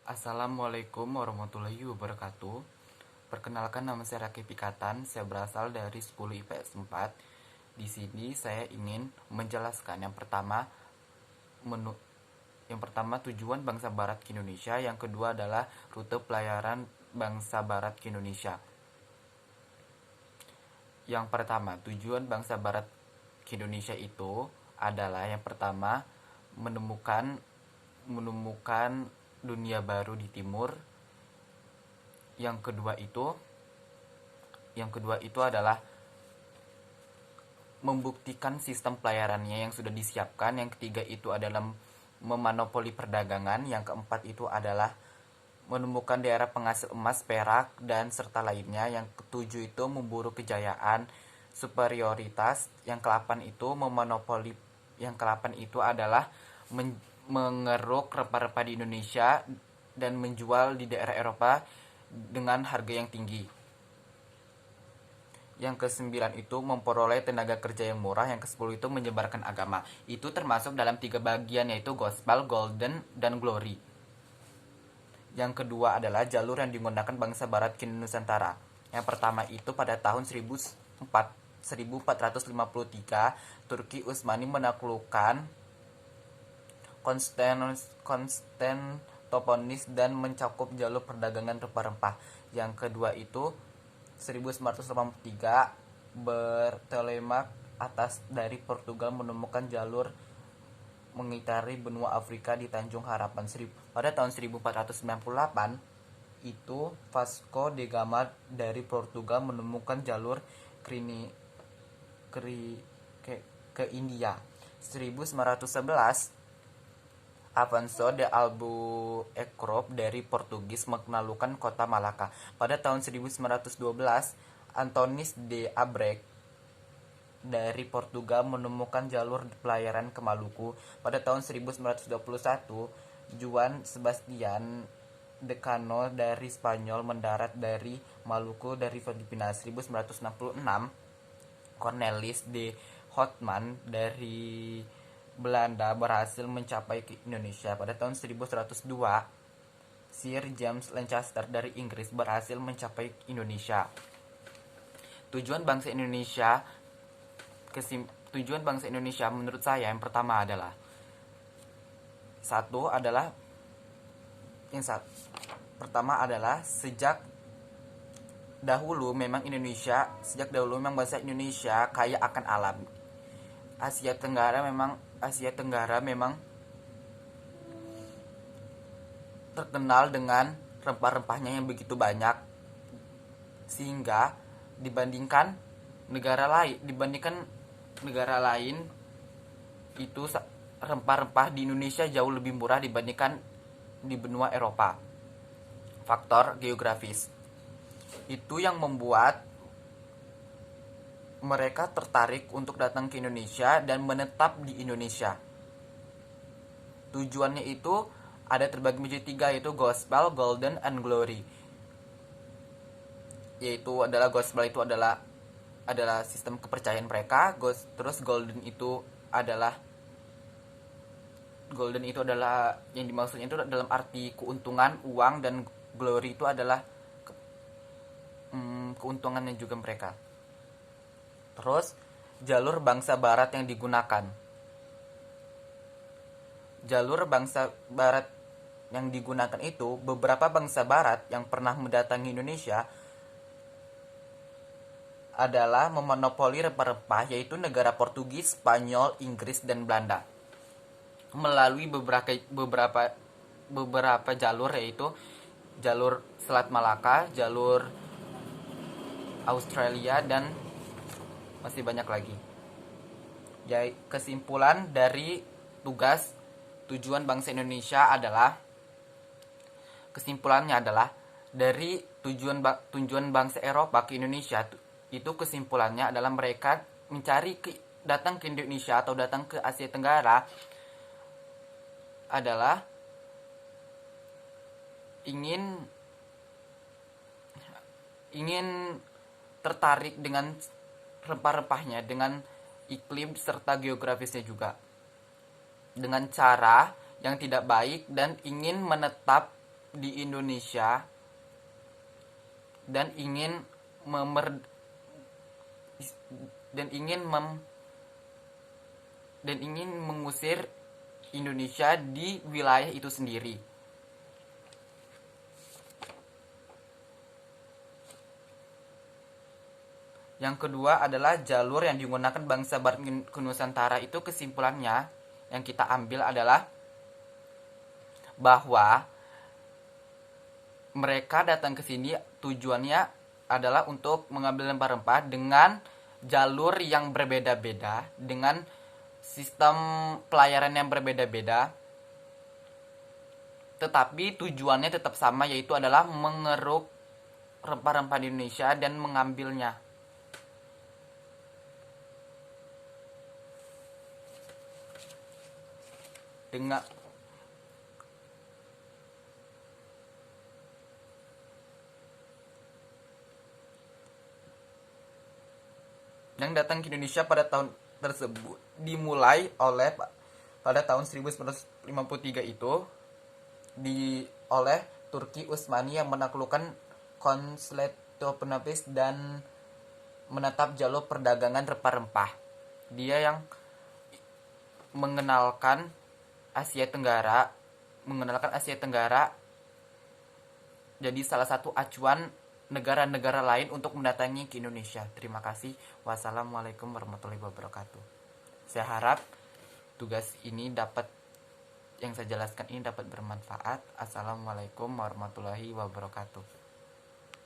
Assalamualaikum warahmatullahi wabarakatuh. Perkenalkan, nama saya Raki Pikatan. Saya berasal dari 10 IPS 4. Di sini saya ingin menjelaskan menu yang pertama tujuan bangsa barat ke Indonesia, yang kedua adalah rute pelayaran bangsa barat ke Indonesia. Yang pertama, tujuan bangsa barat ke Indonesia itu adalah yang pertama menemukan menemukan dunia baru di timur. Yang kedua itu adalah membuktikan sistem pelayarannya yang sudah disiapkan. Yang ketiga itu adalah memonopoli perdagangan. Yang keempat itu adalah menemukan daerah penghasil emas, perak, dan serta lainnya. Yang ketujuh itu memburu kejayaan, superioritas. Yang ke-8 itu memonopoli. Yang ke-8 itu adalah mengeruk rempah-rempah di Indonesia dan menjual di daerah Eropa dengan harga yang tinggi. Yang ke-9 itu memperoleh tenaga kerja yang murah. Yang ke-10 itu menyebarkan agama. Itu termasuk dalam 3 bagian, yaitu gospel, golden, dan glory. Yang kedua adalah jalur yang digunakan bangsa barat ke Nusantara. Yang pertama itu pada tahun 1453, Turki Utsmani menaklukkan Konstantinopolis dan mencakup jalur perdagangan rempah-rempah. Yang kedua itu 1983, Bertelemak atas dari Portugal menemukan jalur mengitari benua Afrika di Tanjung Harapan. Pada tahun 1498 itu Vasco da Gama dari Portugal menemukan jalur ke India. 1911, Afonso de Albuquerque dari Portugis menaklukkan kota Malaka. Pada tahun 1912, Antonis de Abreu dari Portugal menemukan jalur pelayaran ke Maluku. Pada tahun 1921, Juan Sebastian de Cano dari Spanyol mendarat dari Maluku dari Filipina. 1966, Cornelis de Houtman dari Belanda berhasil mencapai ke Indonesia. Pada tahun 1102, Sir James Lancaster dari Inggris berhasil mencapai Indonesia. Tujuan bangsa Indonesia menurut saya yang pertama adalah sejak dahulu memang bangsa Indonesia kaya akan alam. Asia Tenggara memang terkenal dengan rempah-rempahnya yang begitu banyak, sehingga dibandingkan negara lain itu rempah-rempah di Indonesia jauh lebih murah dibandingkan di benua Eropa. Faktor geografis itu yang membuat mereka tertarik untuk datang ke Indonesia dan menetap di Indonesia. Tujuannya itu ada terbagi menjadi 3, yaitu gospel, golden, and glory. Yaitu adalah gospel itu adalah sistem kepercayaan mereka. Terus golden itu adalah yang dimaksudnya itu dalam arti keuntungan, uang, dan glory itu adalah keuntungannya juga mereka. Terus jalur bangsa barat yang digunakan. Jalur bangsa barat yang digunakan itu, beberapa bangsa barat yang pernah mendatangi Indonesia adalah memonopoli rempah-rempah, yaitu negara Portugis, Spanyol, Inggris, dan Belanda. Melalui beberapa jalur, yaitu jalur Selat Malaka, jalur Australia, dan masih banyak lagi. Jadi kesimpulan dari tujuan bangsa Indonesia adalah, dari tujuan bangsa Eropa ke Indonesia itu kesimpulannya adalah mereka datang ke Indonesia atau datang ke Asia Tenggara adalah ingin tertarik dengan rempah-rempahnya, dengan iklim serta geografisnya juga, dengan cara yang tidak baik, dan ingin menetap di Indonesia dan ingin memer dan ingin mengusir Indonesia di wilayah itu sendiri. Yang kedua adalah jalur yang digunakan bangsa Barat ke Nusantara. Itu kesimpulannya yang kita ambil adalah bahwa mereka datang ke sini tujuannya adalah untuk mengambil rempah-rempah dengan jalur yang berbeda-beda, dengan sistem pelayaran yang berbeda-beda, tetapi tujuannya tetap sama, yaitu adalah mengeruk rempah-rempah di Indonesia dan mengambilnya. Dengan yang datang ke Indonesia pada tahun tersebut dimulai oleh pada tahun 1953 itu oleh Turki Utsmani yang menaklukkan Konstantinopel dan menetap jalur perdagangan rempah-rempah. Dia yang mengenalkan Asia Tenggara jadi salah satu acuan negara-negara lain untuk mendatangi ke Indonesia. Terima kasih. Wassalamualaikum warahmatullahi wabarakatuh. Saya harap tugas ini yang saya jelaskan ini dapat bermanfaat. Assalamualaikum warahmatullahi wabarakatuh.